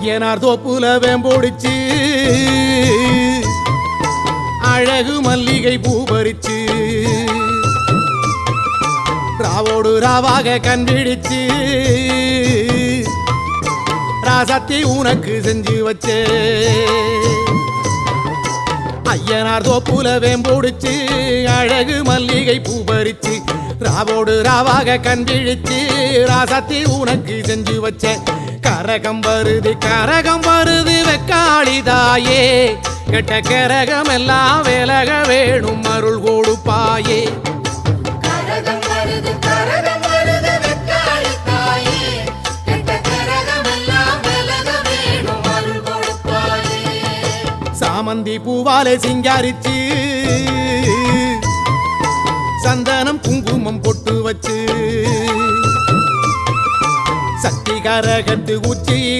ஐயனார் தோப்புல வேம்போடிச்சு அழகு மல்லிகை பூ பறிச்சு ராவோடு ராவாக கண்டிடிச்சு ராசாத்தி உனக்கு செஞ்சு வச்சே ஐயனார் தோப்புல வேம்போடிச்சு அழகு மல்லிகை பூ பறிச்சு ராவோடு ராவாக கண்டிடிச்சு ராசாத்தி உனக்கு செஞ்சு வச்ச கரகம் வருது வெக்காளிதாயே கெட்ட கரகம் எல்லாம் விலக வேணும் அருள் கொடுப்பாயே சாமந்தி பூவாலே சிங்காரிச்சு சந்தனம் குங்குமம் பொட்டு வச்சு சக்தி கரகத்து உச்சியில